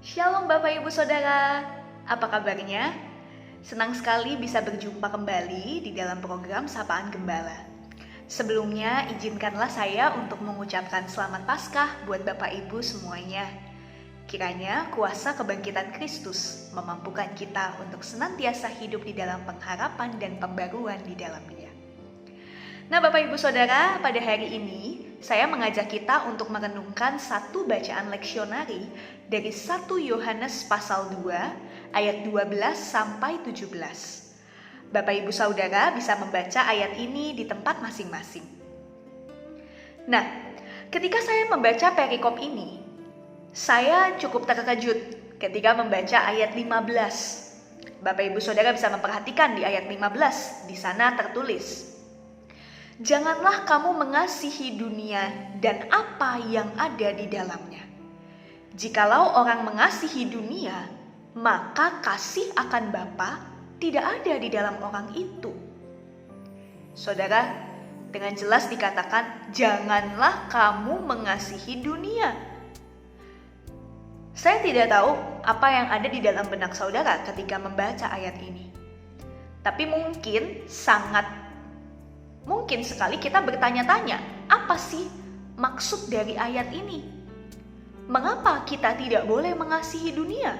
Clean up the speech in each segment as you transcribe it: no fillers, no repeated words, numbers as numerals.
Shalom Bapak Ibu Saudara, apa kabarnya? Senang sekali bisa berjumpa kembali di dalam program Sapaan Gembala. Sebelumnya izinkanlah saya untuk mengucapkan selamat Paskah buat Bapak Ibu semuanya. Kiranya kuasa kebangkitan Kristus memampukan kita untuk senantiasa hidup di dalam pengharapan dan pembaruan di dalam Dia. Nah Bapak Ibu Saudara, pada hari ini saya mengajak kita untuk merenungkan satu bacaan leksionari dari 1 Yohanes pasal 2 ayat 12 sampai 17. Bapak Ibu Saudara bisa membaca ayat ini di tempat masing-masing. Nah, ketika saya membaca perikop ini, saya cukup terkejut ketika membaca ayat 15. Bapak Ibu Saudara bisa memperhatikan di ayat 15, di sana tertulis, "Janganlah kamu mengasihi dunia dan apa yang ada di dalamnya. Jikalau orang mengasihi dunia, maka kasih akan Bapa tidak ada di dalam orang itu." Saudara, dengan jelas dikatakan, janganlah kamu mengasihi dunia. Saya tidak tahu apa yang ada di dalam benak saudara ketika membaca ayat ini. Tapi mungkin sekali kita bertanya-tanya, apa sih maksud dari ayat ini? Mengapa kita tidak boleh mengasihi dunia?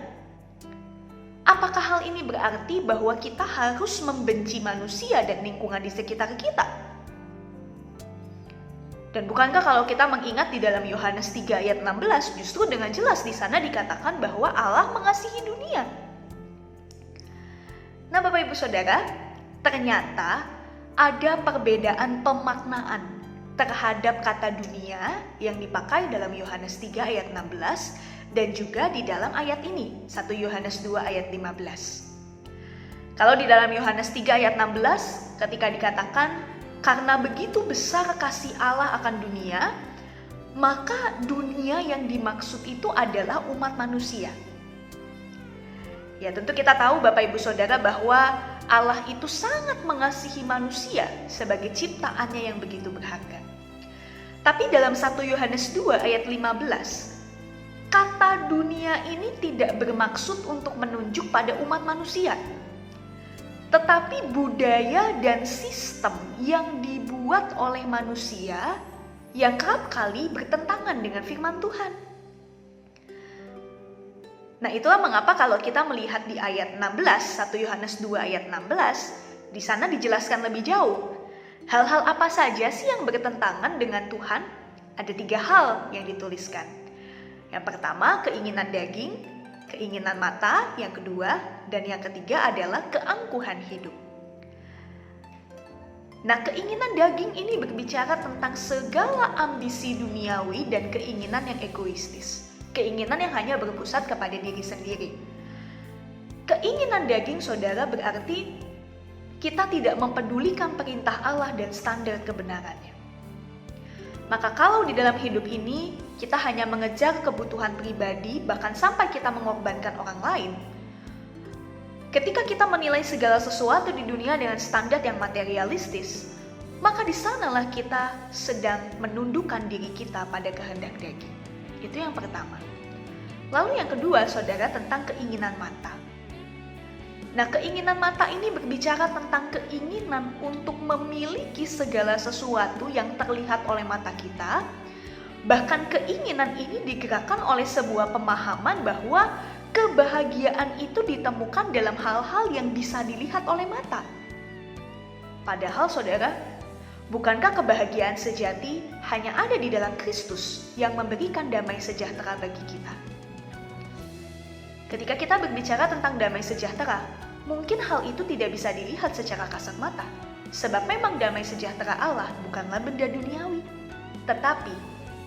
Apakah hal ini berarti bahwa kita harus membenci manusia dan lingkungan di sekitar kita? Dan bukankah kalau kita mengingat di dalam Yohanes 3 ayat 16, justru dengan jelas di sana dikatakan bahwa Allah mengasihi dunia. Nah Bapak Ibu Saudara, ternyata ada perbedaan pemaknaan terhadap kata dunia yang dipakai dalam Yohanes 3 ayat 16 dan juga di dalam ayat ini, 1 Yohanes 2 ayat 15. Kalau di dalam Yohanes 3 ayat 16 ketika dikatakan, karena begitu besar kasih Allah akan dunia, maka dunia yang dimaksud itu adalah umat manusia. Ya tentu kita tahu Bapak Ibu Saudara bahwa Allah itu sangat mengasihi manusia sebagai ciptaannya yang begitu berharga. Tapi dalam 1 Yohanes 2 ayat 15, kata dunia ini tidak bermaksud untuk menunjuk pada umat manusia. Tetapi budaya dan sistem yang dibuat oleh manusia yang kerap kali bertentangan dengan firman Tuhan. Nah itulah mengapa kalau kita melihat di ayat 16, 1 Yohanes 2 ayat 16, di sana dijelaskan lebih jauh. Hal-hal apa saja sih yang bertentangan dengan Tuhan? Ada 3 hal yang dituliskan. Yang pertama, keinginan daging, keinginan mata, yang kedua, dan yang ketiga adalah keangkuhan hidup. Nah, keinginan daging ini berbicara tentang segala ambisi duniawi dan keinginan yang egoistis. Keinginan yang hanya berpusat kepada diri sendiri. Keinginan daging saudara berarti kita tidak mempedulikan perintah Allah dan standar kebenarannya. Maka kalau di dalam hidup ini kita hanya mengejar kebutuhan pribadi, bahkan sampai kita mengorbankan orang lain, ketika kita menilai segala sesuatu di dunia dengan standar yang materialistis, maka di sanalah kita sedang menundukkan diri kita pada kehendak daging. Itu yang pertama. Lalu yang kedua, saudara, tentang keinginan mata. Nah, keinginan mata ini berbicara tentang keinginan untuk memiliki segala sesuatu yang terlihat oleh mata kita. Bahkan keinginan ini digerakkan oleh sebuah pemahaman bahwa kebahagiaan itu ditemukan dalam hal-hal yang bisa dilihat oleh mata. Padahal, saudara, bukankah kebahagiaan sejati hanya ada di dalam Kristus yang memberikan damai sejahtera bagi kita? Ketika kita berbicara tentang damai sejahtera, mungkin hal itu tidak bisa dilihat secara kasat mata. Sebab memang damai sejahtera Allah bukanlah benda duniawi. Tetapi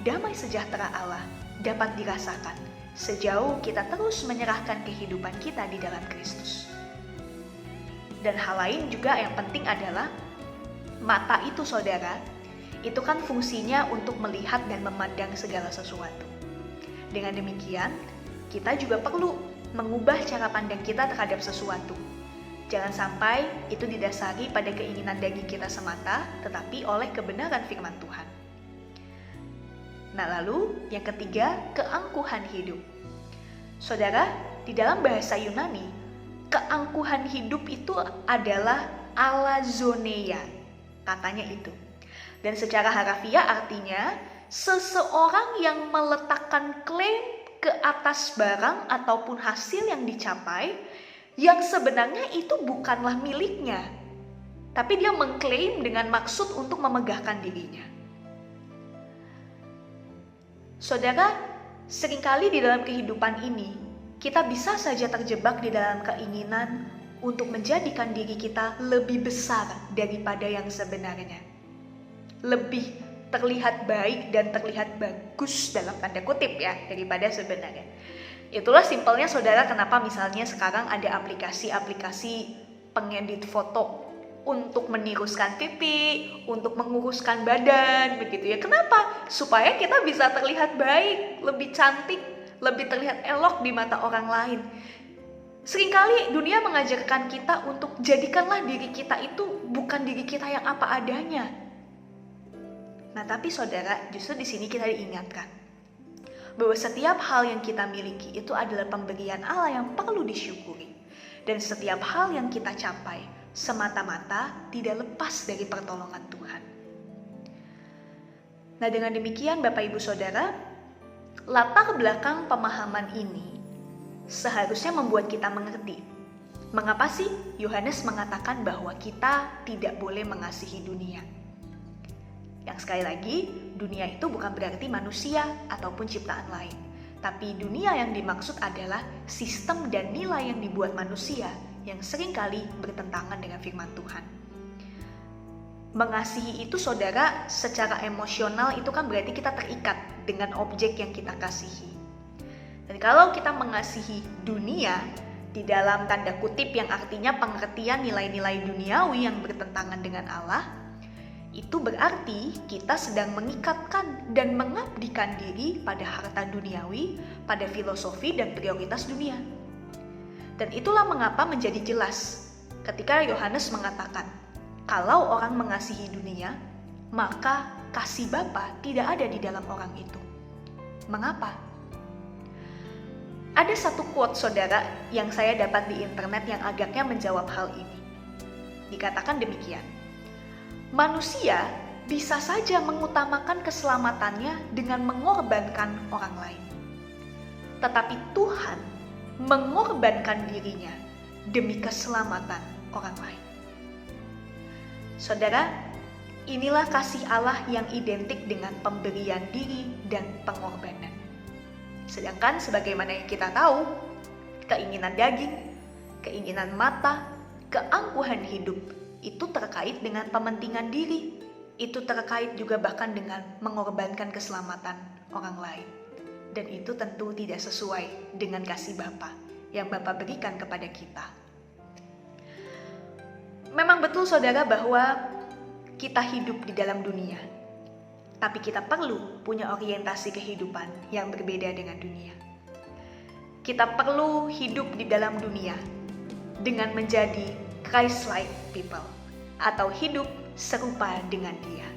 damai sejahtera Allah dapat dirasakan sejauh kita terus menyerahkan kehidupan kita di dalam Kristus. Dan hal lain juga yang penting adalah mata itu saudara, itu kan fungsinya untuk melihat dan memandang segala sesuatu. Dengan demikian, kita juga perlu mengubah cara pandang kita terhadap sesuatu. Jangan sampai itu didasari pada keinginan daging kita semata, tetapi oleh kebenaran firman Tuhan. Nah lalu yang ketiga, keangkuhan hidup. Saudara, di dalam bahasa Yunani, keangkuhan hidup itu adalah alazoneia, katanya itu. Dan secara harafiah artinya, seseorang yang meletakkan klaim ke atas barang ataupun hasil yang dicapai, yang sebenarnya itu bukanlah miliknya, tapi dia mengklaim dengan maksud untuk memegahkan dirinya. Saudara, seringkali di dalam kehidupan ini, kita bisa saja terjebak di dalam keinginan untuk menjadikan diri kita lebih besar daripada yang sebenarnya. Lebih terlihat baik dan terlihat bagus dalam tanda kutip ya, daripada sebenarnya. Itulah simpelnya saudara kenapa misalnya sekarang ada aplikasi-aplikasi pengedit foto untuk meniruskan pipi, untuk menguruskan badan, begitu ya. Kenapa? Supaya kita bisa terlihat baik, lebih cantik, lebih terlihat elok di mata orang lain. Seringkali dunia mengajarkan kita untuk jadikanlah diri kita itu bukan diri kita yang apa adanya. Nah, tapi saudara, justru di sini kita diingatkan bahwa setiap hal yang kita miliki itu adalah pemberian Allah yang perlu disyukuri. Dan setiap hal yang kita capai semata-mata tidak lepas dari pertolongan Tuhan. Nah, dengan demikian Bapak Ibu Saudara, latar belakang pemahaman ini seharusnya membuat kita mengerti mengapa sih Yohanes mengatakan bahwa kita tidak boleh mengasihi dunia. Yang sekali lagi, dunia itu bukan berarti manusia ataupun ciptaan lain. Tapi dunia yang dimaksud adalah sistem dan nilai yang dibuat manusia yang seringkali bertentangan dengan firman Tuhan. Mengasihi itu saudara, secara emosional itu kan berarti kita terikat dengan objek yang kita kasihi. Dan kalau kita mengasihi dunia, di dalam tanda kutip yang artinya pengertian nilai-nilai duniawi yang bertentangan dengan Allah, itu berarti kita sedang mengikatkan dan mengabdikan diri pada harta duniawi, pada filosofi dan prioritas dunia. Dan itulah mengapa menjadi jelas ketika Yohanes mengatakan, kalau orang mengasihi dunia, maka kasih Bapa tidak ada di dalam orang itu. Mengapa? Ada satu quote saudara yang saya dapat di internet yang agaknya menjawab hal ini. Dikatakan demikian, manusia bisa saja mengutamakan keselamatannya dengan mengorbankan orang lain. Tetapi Tuhan mengorbankan dirinya demi keselamatan orang lain. Saudara, inilah kasih Allah yang identik dengan pemberian diri dan pengorbanan. Sedangkan sebagaimana yang kita tahu, keinginan daging, keinginan mata, keangkuhan hidup itu terkait dengan pementingan diri. Itu terkait juga bahkan dengan mengorbankan keselamatan orang lain. Dan itu tentu tidak sesuai dengan kasih Bapa yang Bapa berikan kepada kita. Memang betul saudara bahwa kita hidup di dalam dunia, tapi kita perlu punya orientasi kehidupan yang berbeda dengan dunia. Kita perlu hidup di dalam dunia dengan menjadi Christ-like people, atau hidup serupa dengan Dia.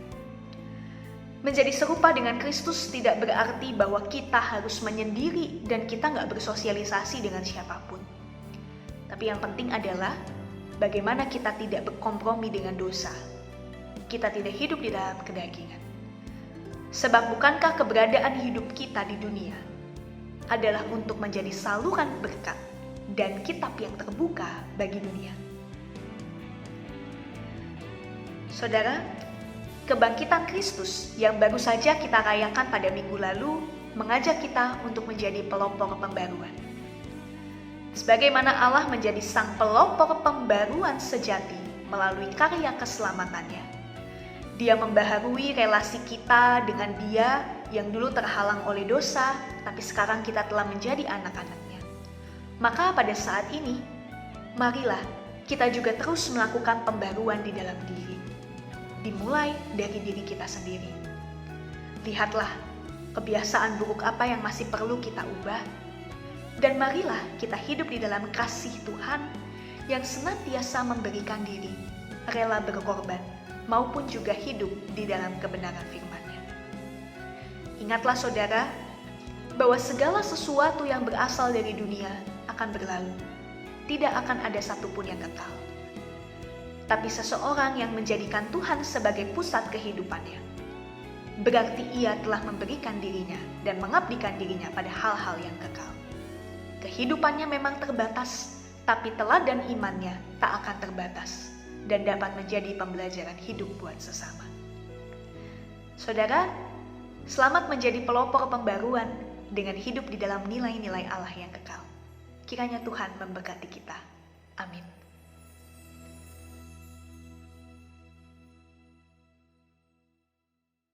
Menjadi serupa dengan Kristus tidak berarti bahwa kita harus menyendiri dan kita nggak bersosialisasi dengan siapapun. Tapi yang penting adalah bagaimana kita tidak berkompromi dengan dosa. Kita tidak hidup di dalam kedagingan. Sebab bukankah keberadaan hidup kita di dunia adalah untuk menjadi saluran berkat dan kitab yang terbuka bagi dunia. Saudara, kebangkitan Kristus yang baru saja kita rayakan pada minggu lalu mengajak kita untuk menjadi pelopor pembaruan. Sebagaimana Allah menjadi sang pelopor pembaruan sejati melalui karya keselamatannya, Dia membaharui relasi kita dengan Dia yang dulu terhalang oleh dosa, tapi sekarang kita telah menjadi anak-anak-Nya. Maka pada saat ini, marilah kita juga terus melakukan pembaruan di dalam diri. Dimulai dari diri kita sendiri. Lihatlah kebiasaan buruk apa yang masih perlu kita ubah, dan marilah kita hidup di dalam kasih Tuhan yang senantiasa memberikan diri, rela berkorban, maupun juga hidup di dalam kebenaran firman-Nya. Ingatlah saudara, bahwa segala sesuatu yang berasal dari dunia akan berlalu. Tidak akan ada satupun yang kekal. Tapi seseorang yang menjadikan Tuhan sebagai pusat kehidupannya, berarti ia telah memberikan dirinya dan mengabdikan dirinya pada hal-hal yang kekal. Kehidupannya memang terbatas, tapi teladan imannya tak akan terbatas dan dapat menjadi pembelajaran hidup buat sesama. Saudara, selamat menjadi pelopor pembaruan dengan hidup di dalam nilai-nilai Allah yang kekal. Kiranya Tuhan memberkati kita. Amin.